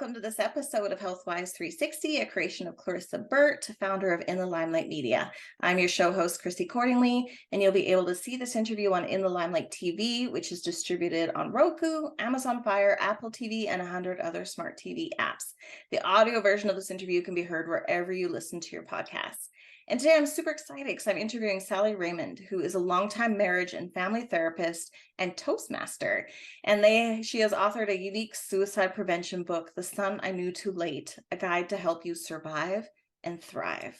welcome to this episode of Health WISE-360, a creation of Clarissa Burt, founder of In the Limelight Media. I'm your show host, Chrissy Cordingley, and you'll be able to see this interview on In the Limelight TV, which is distributed on Roku, Amazon Fire, Apple TV, and 100 other smart TV apps. The audio version of this interview can be heard wherever you listen to your podcasts. And today I'm super excited because I'm interviewing Sally Raymond, who is a longtime marriage and family therapist and Toastmaster. And she has authored a unique suicide prevention book, The Son I Knew Too Late, a guide to help you survive and thrive.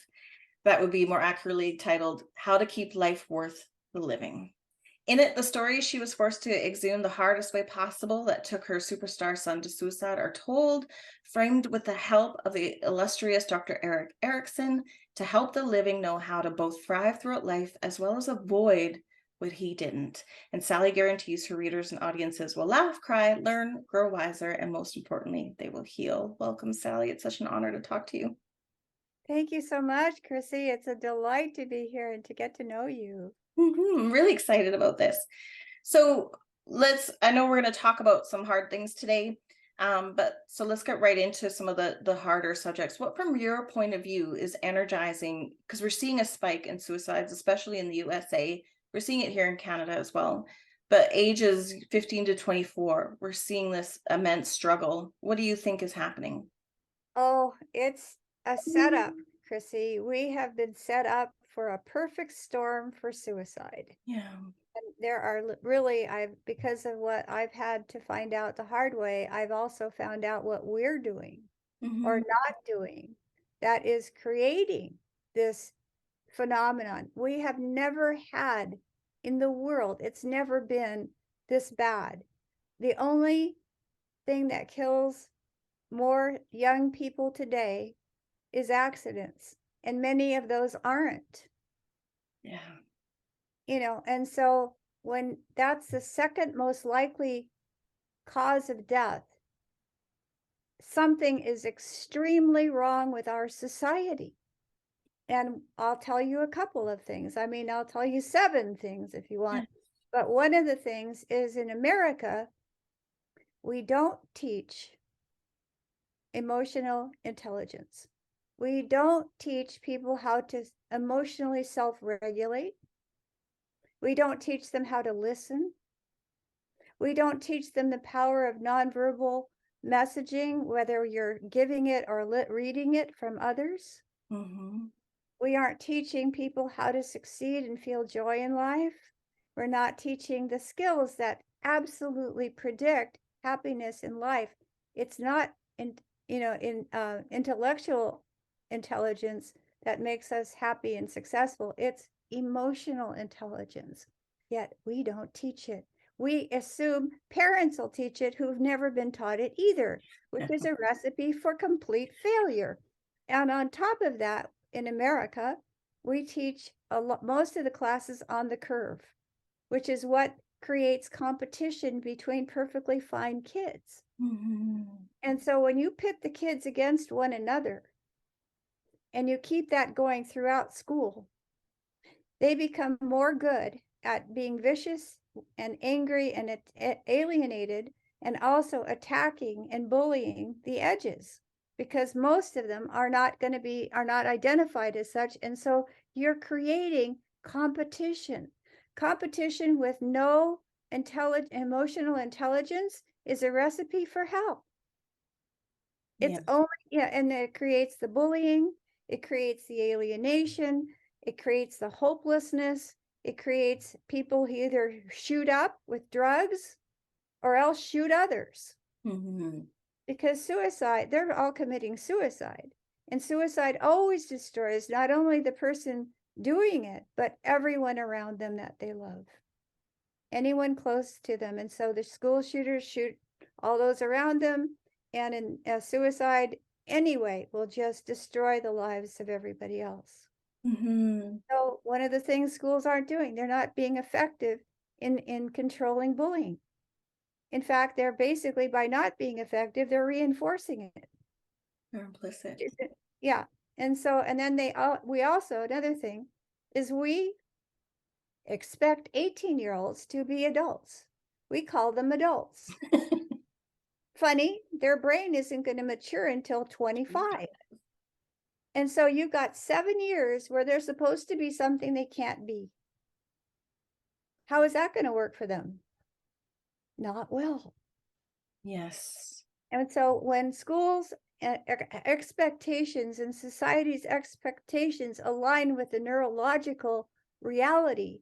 That would be more accurately titled, How to Keep Life Worth the Living. In it, the stories she was forced to exhume the hardest way possible that took her superstar son to suicide are told, framed with the help of the illustrious Dr. Erik Erikson, to help the living know how to both thrive throughout life as well as avoid what he didn't. And Sally guarantees her readers and audiences will laugh, cry, learn, grow wiser, and most importantly, they will heal. Welcome, Sally. It's such an honor to talk to you. Thank you so much, Chrissy. It's a delight to be here and to get to know you. I'm really excited about this. So I know we're going to talk about some hard things today, but let's get right into some of the harder subjects. What, from your point of view, is energizing? Because we're seeing a spike in suicides, especially in the USA. We're seeing it here in Canada as well. But ages 15 to 24, we're seeing this immense struggle. What do you think is happening? Oh, it's a setup, Chrissy. We have been set up for a perfect storm for suicide. Yeah. And there are really, because of what I've had to find out the hard way, I've also found out what we're doing or not doing that is creating this phenomenon. We have never had in the world, it's never been this bad. The only thing that kills more young people today is accidents, and many of those aren't. Yeah. And so when that's the second most likely cause of death, something is extremely wrong with our society. And I'll tell you a couple of things. I mean, I'll tell you 7 things if you want. But one of the things is, in America, we don't teach emotional intelligence. We don't teach people how to emotionally self-regulate. We don't teach them how to listen. We don't teach them the power of nonverbal messaging, whether you're giving it or reading it from others. We aren't teaching people how to succeed and feel joy in life. We're not teaching the skills that absolutely predict happiness in life. It's not intellectual intelligence that makes us happy and successful. It's emotional intelligence. Yet we don't teach it. We assume parents will teach it who've never been taught it either, which is a recipe for complete failure. And on top of that, in America, we teach most of the classes on the curve, which is what creates competition between perfectly fine kids. And so when you pit the kids against one another and you keep that going throughout school, they become more good at being vicious and angry and alienated, and also attacking and bullying the edges, because most of them are not identified as such. And so you're creating competition with no emotional intelligence is a recipe for hell. It's and it creates the bullying, it creates the alienation, it creates the hopelessness, it creates people who either shoot up with drugs or else shoot others. Because suicide, they're all committing suicide. And suicide always destroys not only the person doing it, but everyone around them that they love, anyone close to them. And so the school shooters shoot all those around them, and in suicide anyway will just destroy the lives of everybody else. So one of the things schools aren't doing, they're not being effective in controlling bullying. In fact, they're basically, by not being effective, they're reinforcing it. They're implicit. Yeah. And so, and then we also, another thing is, we expect 18-year-olds to be adults. We call them adults. Funny, their brain isn't going to mature until 25. And so you've got 7 years where they're supposed to be something they can't be. How is that going to work for them? Not well. Yes. And so when schools expectations and society's expectations align with the neurological reality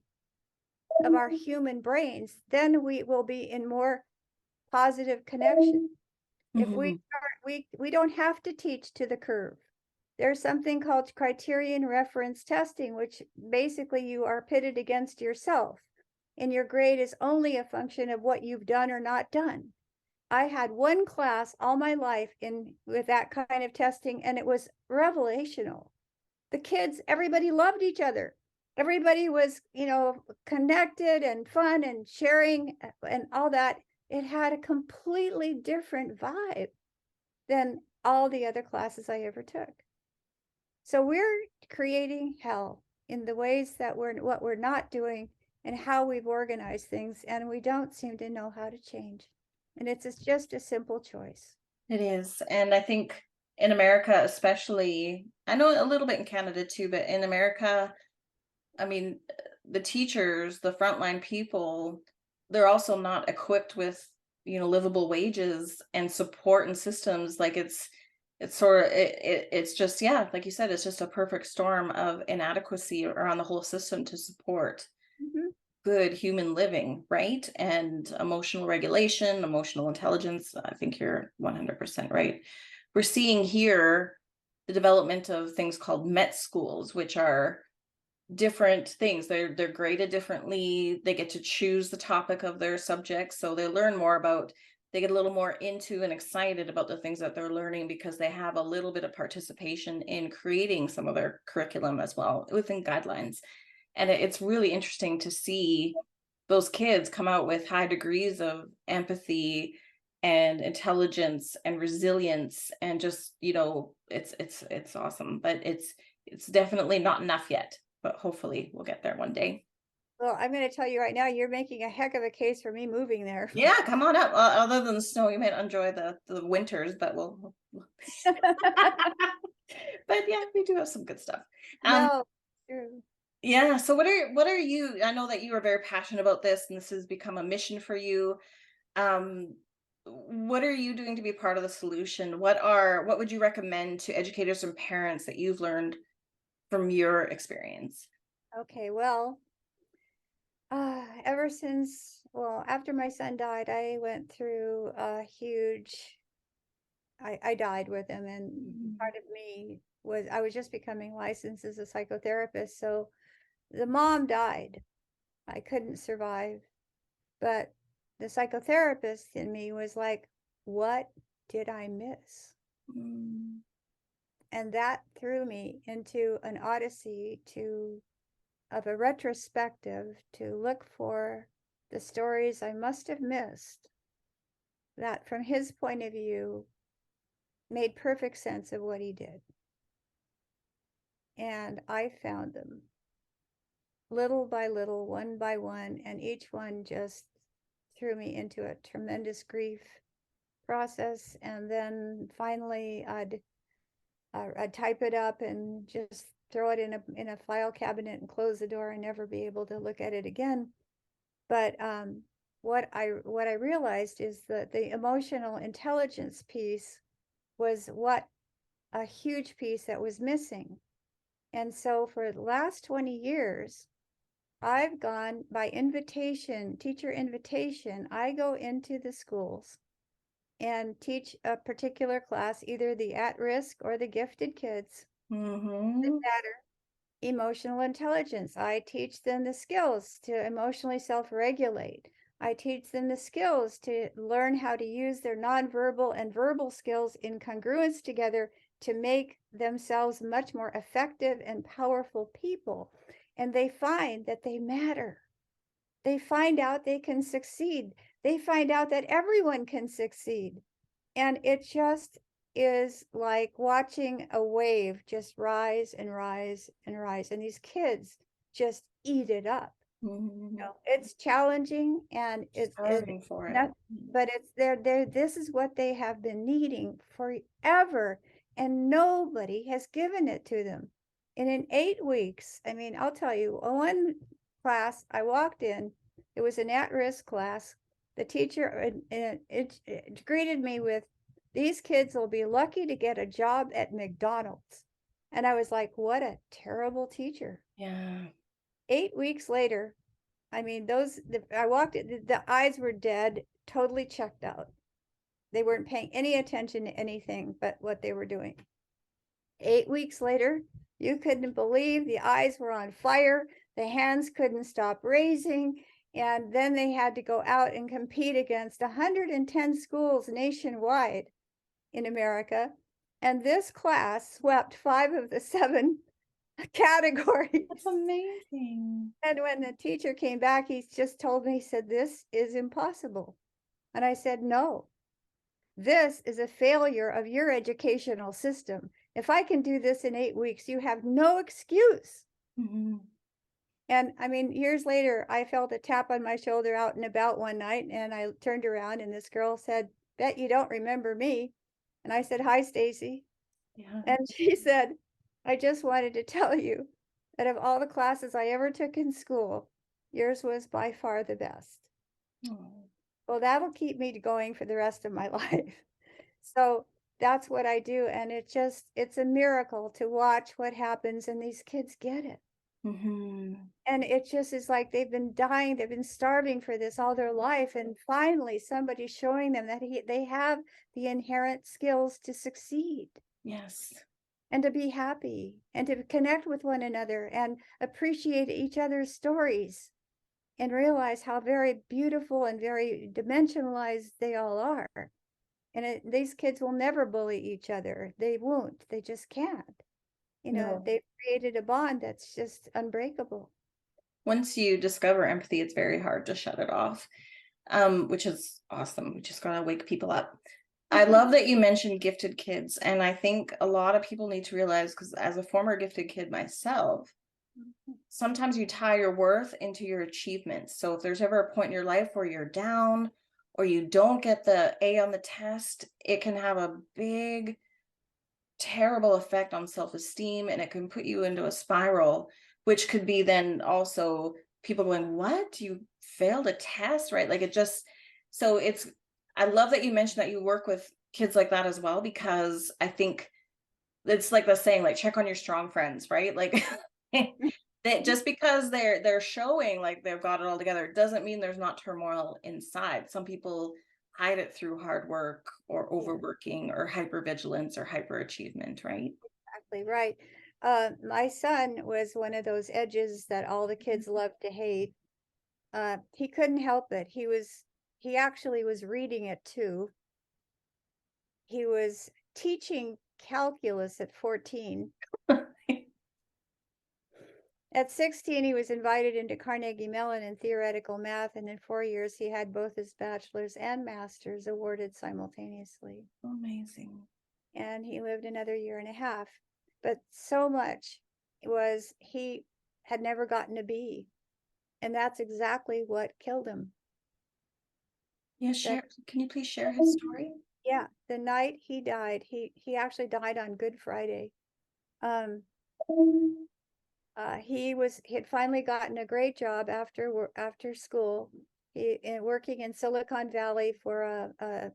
of our human brains, then we will be in more positive connection. If we start, we don't have to teach to the curve. There's something called criterion reference testing, which basically you are pitted against yourself, and your grade is only a function of what you've done or not done. I had one class all my life with that kind of testing, and it was revelational. The kids, everybody loved each other. Everybody was, connected and fun and sharing and all that. It had a completely different vibe than all the other classes I ever took. So we're creating hell in the ways that what we're not doing and how we've organized things, and we don't seem to know how to change. And it's just a simple choice. It is. And I think in America, especially, I know a little bit in Canada too, but in America, I mean, the teachers, the frontline people, they're also not equipped with, livable wages and support and systems. Like it's just, yeah, like you said, it's just a perfect storm of inadequacy around the whole system to support good human living, right? And emotional regulation, emotional intelligence. I think you're 100% right. We're seeing here the development of things called MET schools, which are different things. They're graded differently. They get to choose the topic of their subject, so they learn more about, they get a little more into and excited about the things that they're learning because they have a little bit of participation in creating some of their curriculum as well within guidelines. And it's really interesting to see those kids come out with high degrees of empathy and intelligence and resilience, and just, it's awesome. But it's definitely not enough yet, but hopefully we'll get there one day. Well, I'm going to tell you right now, you're making a heck of a case for me moving there. Yeah, come on up. Other than the snow, you might enjoy the winters, but we'll but yeah, we do have some good stuff. No, true. Yeah. So what are you, I know that you are very passionate about this and this has become a mission for you. What are you doing to be part of the solution? What would you recommend to educators and parents that you've learned from your experience? Okay, well, ever since, after my son died, I went through a huge, I died with him, and part of me was, I was just becoming licensed as a psychotherapist. So the mom died. I couldn't survive. But the psychotherapist in me was like, what did I miss? And that threw me into an odyssey of a retrospective to look for the stories I must have missed that from his point of view made perfect sense of what he did. And I found them little by little, one by one, and each one just threw me into a tremendous grief process. And then finally I'd type it up and just throw it in a file cabinet and close the door and never be able to look at it again. But what I realized is that the emotional intelligence piece was what a huge piece that was missing. And so for the last 20 years, I've gone by invitation, teacher invitation. I go into the schools and teach a particular class, either the at-risk or the gifted kids. The better emotional intelligence. I teach them the skills to emotionally self-regulate. I teach them the skills to learn how to use their nonverbal and verbal skills in congruence together to make themselves much more effective and powerful people. And they find that they matter. They find out they can succeed. They find out that everyone can succeed. And it just is like watching a wave just rise and rise and rise. And these kids just eat it up. It's challenging, and it's Starving for it. not, but it's there. This is what they have been needing forever, and nobody has given it to them. And in 8 weeks, I mean, I'll tell you, one class I walked in, it was an at-risk class. The teacher it greeted me with, "These kids will be lucky to get a job at McDonald's." And I was like, what a terrible teacher. Yeah. 8 weeks later, I mean, I walked in, the eyes were dead, totally checked out. They weren't paying any attention to anything but what they were doing. 8 weeks later, you couldn't believe the eyes were on fire. The hands couldn't stop raising. And then they had to go out and compete against 110 schools nationwide in America. And this class swept 5 of the 7 categories. That's amazing. And when the teacher came back, he just told me, he said, "This is impossible." And I said, "No, this is a failure of your educational system. If I can do this in 8 weeks, you have no excuse." And I mean, years later, I felt a tap on my shoulder out and about one night, and I turned around and this girl said, "Bet you don't remember me." And I said, "Hi, Stacy." Yeah. And she said, "I just wanted to tell you that of all the classes I ever took in school, yours was by far the best." Oh. Well, that'll keep me going for the rest of my life. So that's what I do. And it's a miracle to watch what happens, and these kids get it. And it just is like they've been dying, they've been starving for this all their life. And finally, somebody's showing them that they have the inherent skills to succeed. Yes. And to be happy and to connect with one another and appreciate each other's stories and realize how very beautiful and very dimensionalized they all are. And these kids will never bully each other. They won't. They just can't. No. They've created a bond that's just unbreakable. Once you discover empathy, it's very hard to shut it off, which is awesome. We just gotta wake people up. I love that you mentioned gifted kids. And I think a lot of people need to realize, because as a former gifted kid myself, sometimes you tie your worth into your achievements. So if there's ever a point in your life where you're down or you don't get the A on the test, it can have a big, terrible effect on self-esteem, and it can put you into a spiral, which could be then also people going, "What? You failed a test?" Right? Like, it just, so I love that you mentioned that you work with kids like that as well, because I think it's like the saying, like, check on your strong friends, right? Like, that just because they're showing like they've got it all together doesn't mean there's not turmoil inside. Some people hide it through hard work or overworking or hypervigilance or hyperachievement, right? Exactly right. My son was one of those edges that all the kids love to hate. He couldn't help it. He actually was reading it too. He was teaching calculus at 14. At 16, he was invited into Carnegie Mellon in theoretical math, and in 4 years, he had both his bachelor's and master's awarded simultaneously. Amazing. And he lived another year and a half. But so much was he had never gotten a B. And that's exactly what killed him. Yeah, can you please share his story? Yeah, the night he died, he actually died on Good Friday. He had finally gotten a great job after school. Working in Silicon Valley for a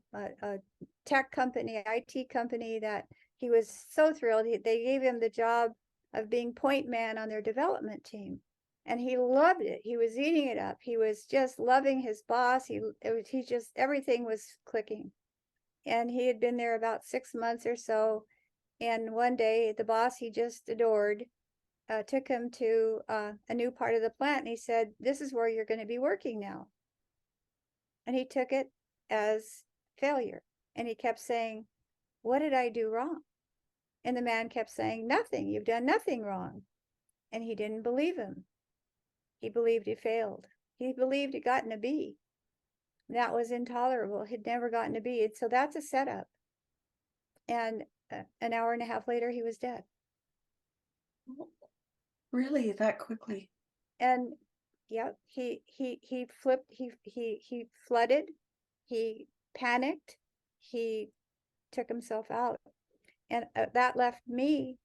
tech company, IT company, that he was so thrilled. They gave him the job of being point man on their development team, and he loved it. He was eating it up. He was just loving his boss. Everything was clicking, and he had been there about 6 months or so. And one day, the boss he just adored took him to a new part of the plant, and he said, "This is where you're going to be working now." And he took it as failure. And he kept saying, "What did I do wrong?" And the man kept saying, "Nothing. You've done nothing wrong." And he didn't believe him. He believed he failed. He believed he'd gotten a B. That was intolerable. He'd never gotten a B. So that's a setup. And an hour and a half later, he was dead. Really, that quickly? And Yep. He flipped, he flooded, he panicked, he took himself out. And that left me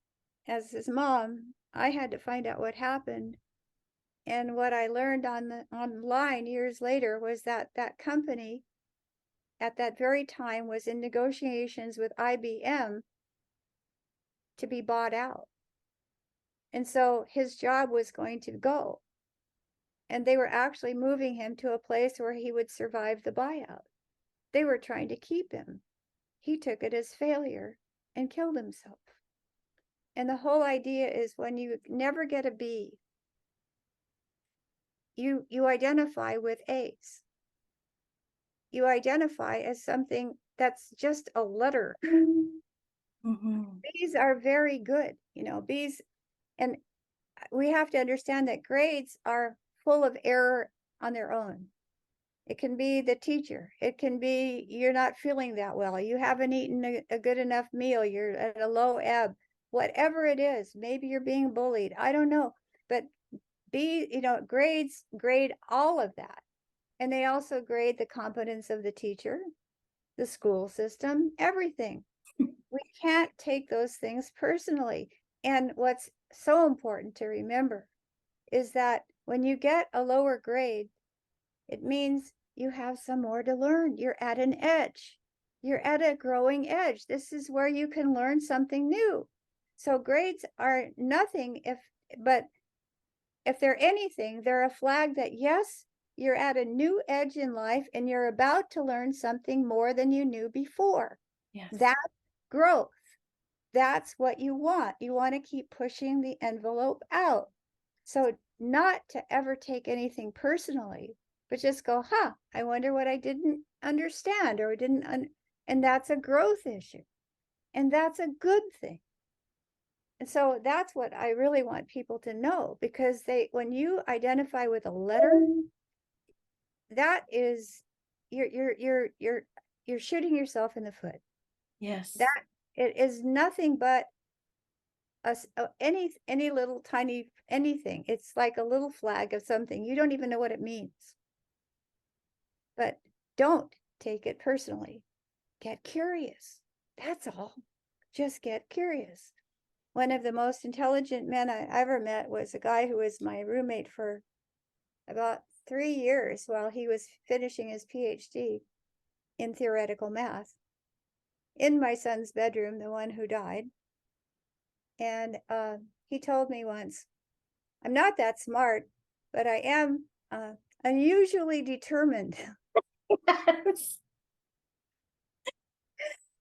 as his mom. I had to find out what happened. And what I learned online years later was that that company at that very time was in negotiations with IBM to be bought out. And so his job was going to go. And they were actually moving him to a place where he would survive the buyout. They were trying to keep him. He took it as failure and killed himself. And the whole idea is when you never get a B, you identify with A's. You identify as something that's just a letter. Mm-hmm. B's are very good, B's, and we have to understand that grades are full of error on their own. It can be the teacher. It can be you're not feeling that well. You haven't eaten a good enough meal. You're at a low ebb. Whatever it is, maybe you're being bullied. I don't know. But grades grade all of that. And they also grade the competence of the teacher, the school system, everything. We can't take those things personally. And what's so important to remember is that when you get a lower grade, it means you have some more to learn. You're at an edge. You're at a growing edge. This is where you can learn something new. So grades are nothing but if they're anything, they're a flag that yes, you're at a new edge in life and you're about to learn something more than you knew before. Yes. That's growth. That's what you want. You want to keep pushing the envelope out. So not to ever take anything personally, but just go, I wonder what I didn't understand or and that's a growth issue. And that's a good thing. And so that's what I really want people to know, because when you identify with a letter, that is you're shooting yourself in the foot. Yes. That it is nothing but any little tiny anything. It's like a little flag of something. You don't even know what it means. But don't take it personally. Get curious. That's all. Just get curious. One of the most intelligent men I ever met was a guy who was my roommate for about 3 years while he was finishing his PhD in theoretical math in my son's bedroom, the one who died. And he told me once, I'm not that smart, but I am unusually determined. Yes.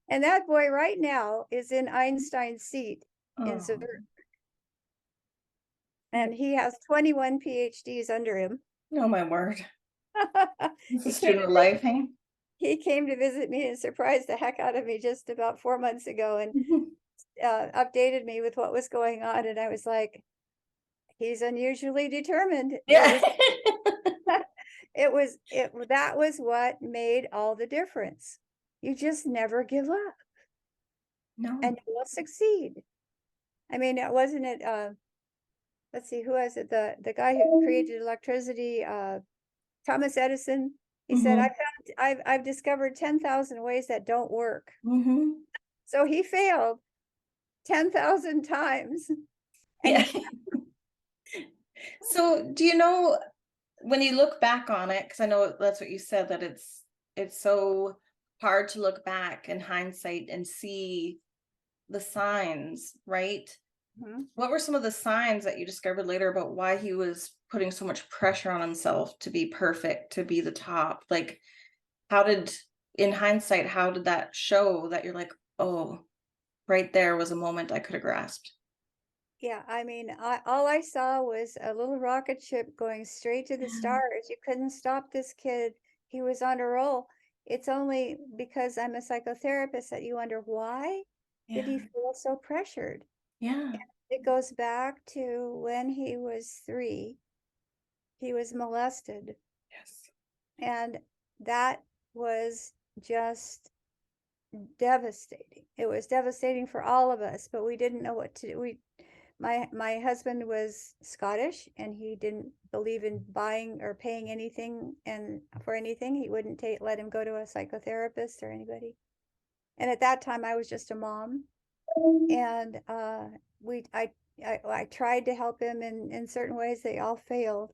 And that boy right now is in Einstein's seat in Oh. Zurich. And he has 21 PhDs under him. Oh, my word. This He is came student to life, hey? He came to visit me and surprised the heck out of me just about 4 months ago and updated me with what was going on. And I was like, he's unusually determined. Yeah. That was what made all the difference. You just never give up. No. And you will succeed. I mean, wasn't it, let's see, who was it? The guy who created electricity, Thomas Edison. He said, I've discovered 10,000 ways that don't work. So he failed 10,000 times. Yeah. So do you know, when you look back on it, because I know that's what you said, that it's so hard to look back in hindsight and see the signs, right? What were some of the signs that you discovered later about why he was putting so much pressure on himself to be perfect, to be the top? Like, in hindsight, how did that show that you're like, oh, right there was a moment I could have grasped? Yeah, I mean, all I saw was a little rocket ship going straight to the stars. You couldn't stop this kid. He was on a roll. It's only because I'm a psychotherapist that you wonder, why did he feel so pressured? Yeah. It goes back to when he was 3, he was molested. Yes. And that was just devastating. It was devastating for all of us, but we didn't know what to do. My husband was Scottish, and he didn't believe in buying or paying anything and for anything. He wouldn't let him go to a psychotherapist or anybody. And at that time I was just a mom, and I tried to help him in certain ways. They all failed.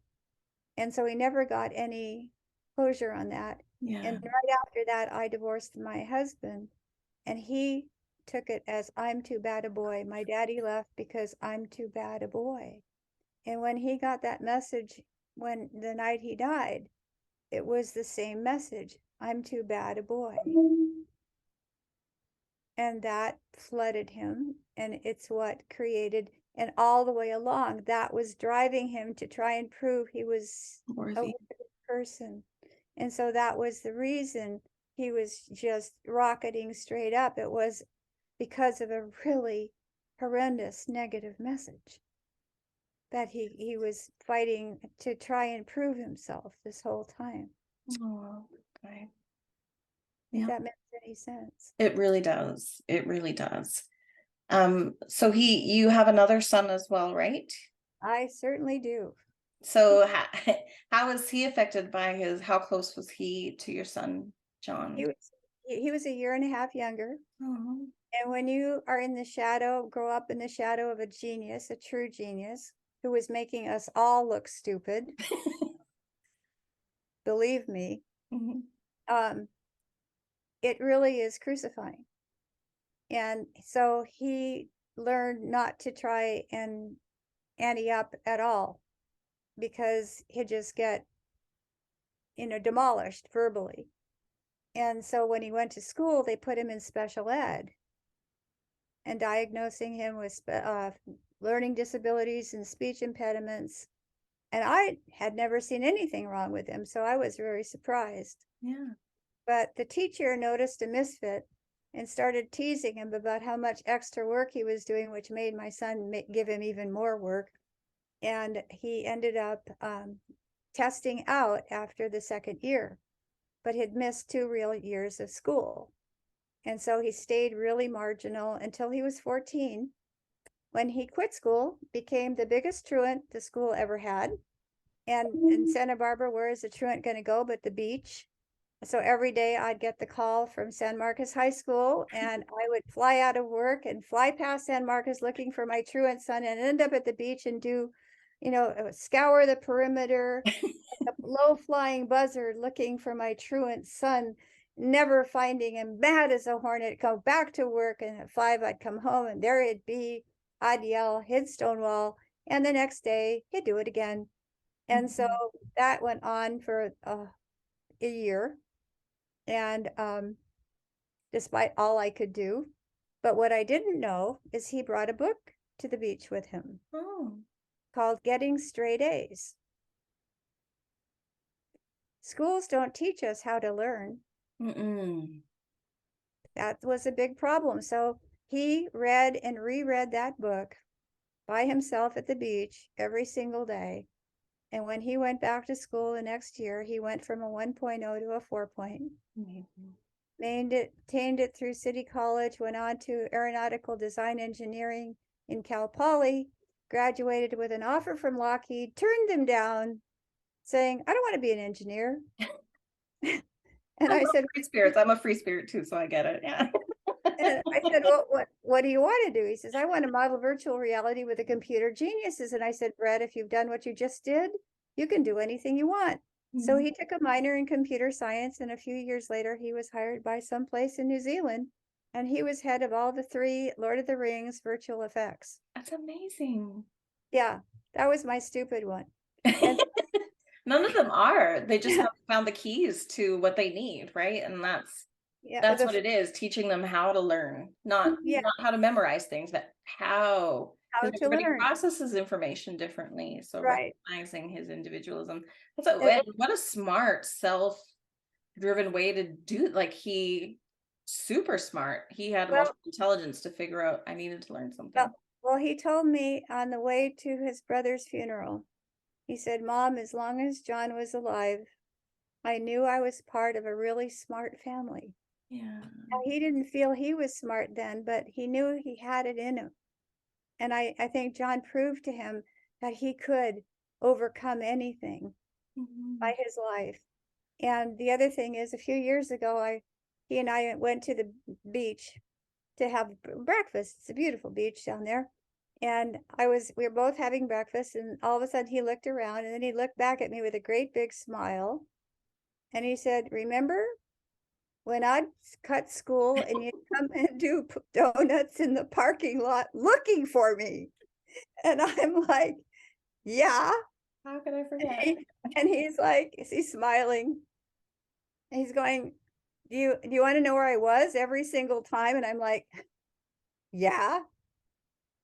And so he never got any closure on that. Yeah. And right after that, I divorced my husband, and he took it as, I'm too bad a boy. My daddy left because I'm too bad a boy. And when he got that message, when the night he died, it was the same message. I'm too bad a boy. And that flooded him, and it's what created, and all the way along, that was driving him to try and prove he was a Worthy. worthy person. And so that was the reason he was just rocketing straight up. It was because of a really horrendous negative message that he was fighting to try and prove himself this whole time. Oh, okay. If Yeah, that makes any sense. it really does. It really does. So you have another son as well, right? I certainly do. So how was he affected by how close was he to your son, John? He was a year and a half younger. Oh. And when you are in the shadow, grow up in the shadow of a genius, a true genius, who was making us all look stupid, believe me, it really is crucifying. And so he learned not to try and ante up at all, because he'd just get, demolished verbally. And so when he went to school, they put him in special ed, and diagnosing him with learning disabilities and speech impediments. And I had never seen anything wrong with him, so I was very surprised. Yeah. But the teacher noticed a misfit and started teasing him about how much extra work he was doing, which made my son give him even more work. And he ended up testing out after the second year, but had missed 2 real years of school. And so he stayed really marginal until he was 14, when he quit school, became the biggest truant the school ever had. And in Santa Barbara, where is the truant going to go but the beach? So every day I'd get the call from San Marcos High School, and I would fly out of work and fly past San Marcos looking for my truant son, and end up at the beach and do, scour the perimeter, a low flying buzzard looking for my truant son, never finding him, mad as a hornet, go back to work. And at 5, I'd come home, and there he'd be. I'd yell, he'd stonewall, and the next day he'd do it again. And so that went on for a year. And despite all I could do. But what I didn't know is he brought a book to the beach with him called Getting Straight A's. Schools don't teach us how to learn. That was a big problem. So he read and reread that book by himself at the beach every single day. And when he went back to school the next year, he went from a 1.0 to a 4. Maintained it through City College, went on to aeronautical design engineering in Cal Poly, graduated with an offer from Lockheed, turned them down, saying, I don't want to be an engineer. And I said, free spirits. I'm a free spirit too, so I get it. Yeah. And I said, well, what do you want to do? He says, I want to model virtual reality with the computer geniuses. And I said, Brett, if you've done what you just did, you can do anything you want. So he took a minor in computer science, and a few years later, he was hired by someplace in New Zealand, and he was head of all the 3 Lord of the Rings virtual effects. That's amazing. Yeah, that was my stupid one. And none of them are. They just haven't found the keys to what they need, right? And that's what it is, teaching them how to learn, not how to memorize things, but how to everybody learn. Processes information differently. So recognizing his individualism. What a smart, self-driven way to do. Like, he super smart. He had emotional intelligence to figure out, I needed to learn something. Well, he told me on the way to his brother's funeral, he said, Mom, as long as John was alive, I knew I was part of a really smart family. Yeah. Now, he didn't feel he was smart then, but he knew he had it in him. And I think John proved to him that he could overcome anything by his life. And the other thing is, a few years ago, he and I went to the beach to have breakfast. It's a beautiful beach down there. And we were both having breakfast, and all of a sudden he looked around, and then he looked back at me with a great big smile. And he said, "Remember when I'd cut school and you'd come and do donuts in the parking lot looking for me?" And I'm like, "Yeah." How could I forget? And he's like, he's smiling. And he's going, do you want to know where I was every single time? And I'm like, "Yeah."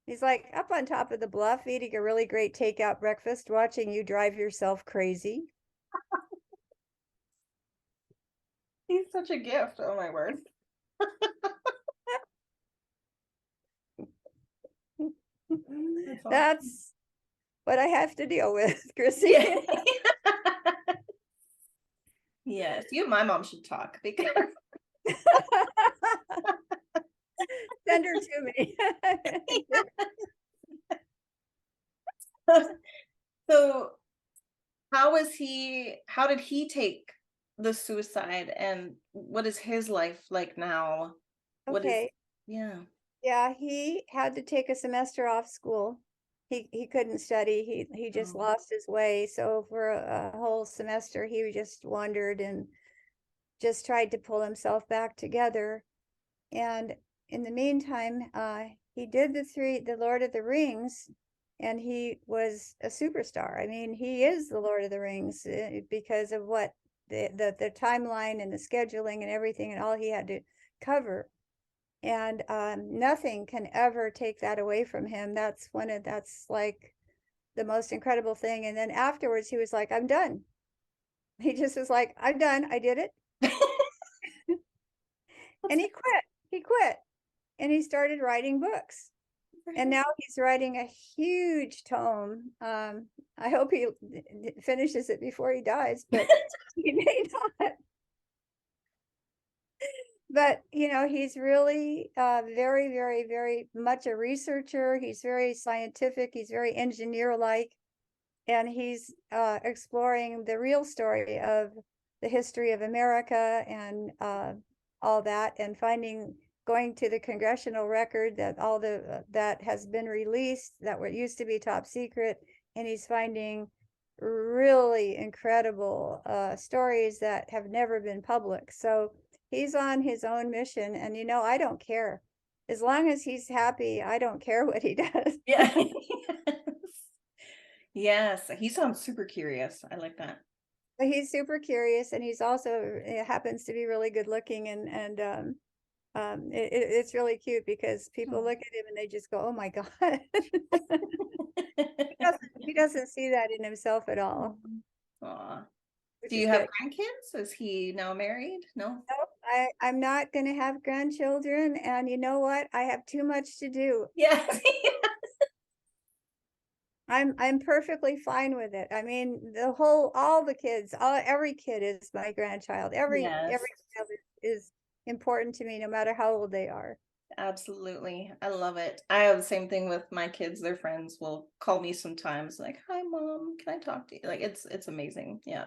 He's like, "Up on top of the bluff, eating a really great takeout breakfast, watching you drive yourself crazy." He's such a gift. Oh my word. That's awesome. That's what I have to deal with, Chrissy. Yeah. Yes, you and my mom should talk because Send her to me. so how did he take the suicide, and what is his life like now? What is Okay. yeah. Yeah, he had to take a semester off school. He couldn't study. He just Oh. lost his way. So for a whole semester, he just wandered and just tried to pull himself back together. And in the meantime, he did the Lord of the Rings, and he was a superstar. I mean, he is the Lord of the Rings because of what the timeline and the scheduling and everything and all he had to cover. And nothing can ever take that away from him. That's like the most incredible thing. And then afterwards, he was like, "I'm done." He just was like, "I'm done. I did it." And he quit and he started writing books. And now he's writing a huge tome. I hope he finishes it before he dies, but he may not. But he's really very, very, very much a researcher. He's very scientific. He's very engineer-like, and he's exploring the real story of the history of America and all that, and going to the congressional record that all that has been released that used to be top secret, and he's finding really incredible stories that have never been public. So he's on his own mission, and I don't care. As long as he's happy, I don't care what he does. Yeah. Yes, he sounds super curious. I like that. But he's super curious, and he's also happens to be really good looking, and it's really cute because people look at him and they just go, "Oh my God." He doesn't see that in himself at all. Aw. Which Do is you have good. grandkids? Is he now married? No? No, I'm not going to have grandchildren, and you know what? I have too much to do. Yeah. I'm perfectly fine with it. I mean, all the kids, every kid is my grandchild. Every Yes, child is important to me, no matter how old they are. absolutely. I love it. I have the same thing with my kids. Their friends will call me sometimes like, "Hi mom, can I talk to you?" Like it's amazing. Yeah.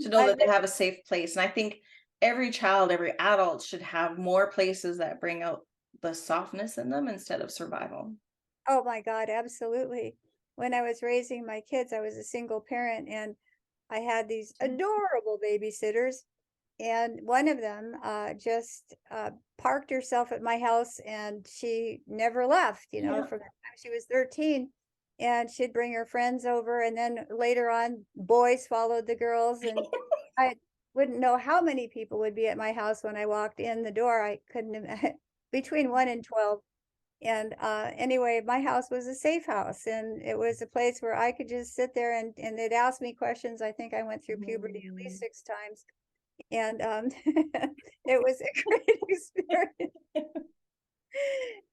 To know that I've they have a safe place. And I think every child, every adult should have more places that bring out the softness in them instead of survival. Oh my God, absolutely. When I was raising my kids, I was a single parent, and I had these adorable babysitters. And one of them just parked herself at my house, and she never left, Yeah. from the time she was 13. And she'd bring her friends over. And then later on, boys followed the girls. And I wouldn't know how many people would be at my house when I walked in the door. I couldn't have, between 1 and 12. And anyway, my house was a safe house, and it was a place where I could just sit there, and they'd ask me questions. I think I went through puberty at least 6 times. And it was a great experience.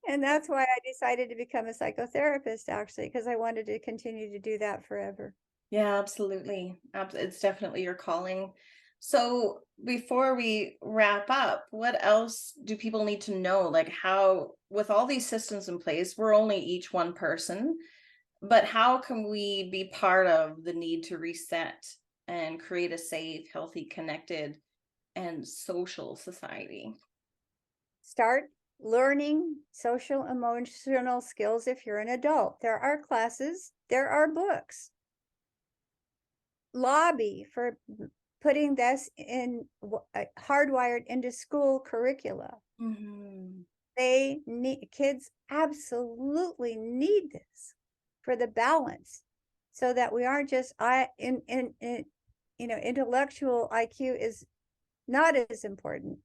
And that's why I decided to become a psychotherapist, actually, because I wanted to continue to do that forever. Yeah, absolutely. It's definitely your calling. So before we wrap up, what else do people need to know? Like how, with all these systems in place, we're only each one person, but how can we be part of the need to reset and create a safe, healthy, connected, and social society? Start learning social emotional skills if you're an adult. There are classes, there are books. Lobby for putting this in hardwired into school curricula. Mhm. Kids absolutely need this for the balance, so that we aren't just intellectual IQ is not as important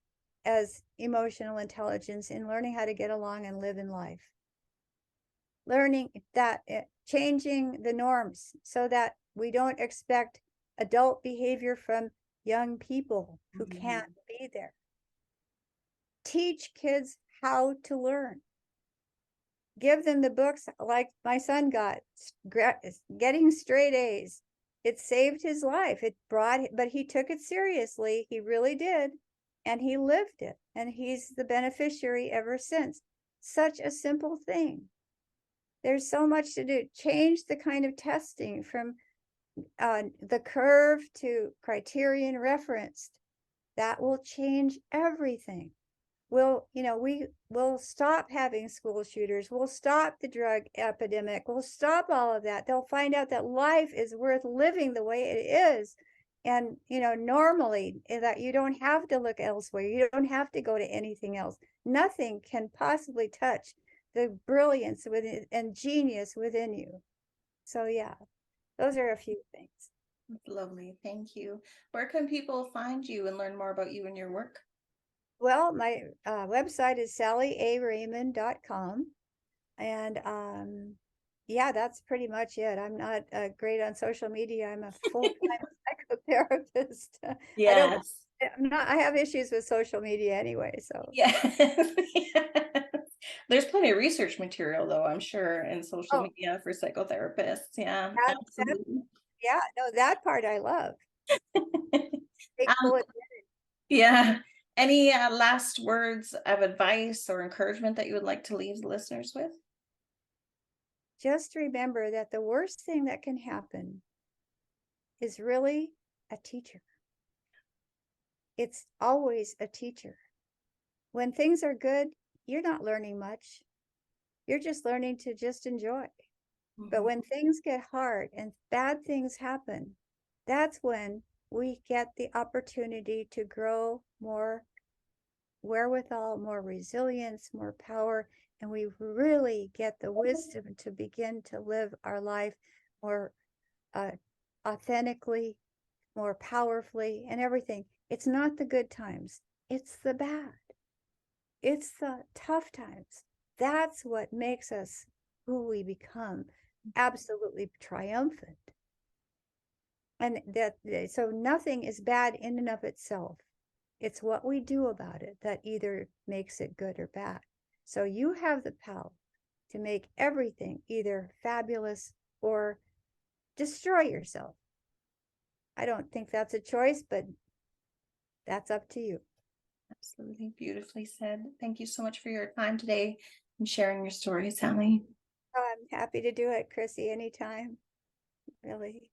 as emotional intelligence in learning how to get along and live in life. Learning that changing the norms so that we don't expect adult behavior from young people who can't be there. Teach kids how to learn. Give them the books like my son got, getting straight A's. It saved his life. But he took it seriously. He really did. And he lived it. And he's the beneficiary ever since. Such a simple thing. There's so much to do. Change the kind of testing from the curve to criterion referenced. That will change everything. We will stop having school shooters. We'll stop the drug epidemic. We'll stop all of that. They'll find out that life is worth living the way it is. And, normally that you don't have to look elsewhere. You don't have to go to anything else. Nothing can possibly touch the brilliance within and genius within you. So yeah, those are a few things. Lovely. Thank you. Where can people find you and learn more about you and your work? Well, my website is sallyaraymond.com. And yeah, that's pretty much it. I'm not great on social media. I'm a full-time psychotherapist. Yes. I have issues with social media anyway. So Yes. There's plenty of research material, though, I'm sure, in social oh, media for psychotherapists. Yeah, that absolutely. yeah, no, that part I love. Big Um, bullet. yeah. Any last words of advice or encouragement that you would like to leave the listeners with? Just remember that the worst thing that can happen is really a teacher. It's always a teacher. When things are good, you're not learning much. You're just learning to just enjoy. But when things get hard and bad things happen, that's when we get the opportunity to grow more wherewithal, more resilience, more power, and we really get the wisdom to begin to live our life more authentically, more powerfully, and everything. It's not the good times, it's the bad. It's the tough times. That's what makes us who we become, absolutely triumphant. And so nothing is bad in and of itself. It's what we do about it that either makes it good or bad. So you have the power to make everything either fabulous or destroy yourself. I don't think that's a choice, but that's up to you. Absolutely. Beautifully said. Thank you so much for your time today and sharing your story, Sally. I'm happy to do it, Chrissy, anytime. Really.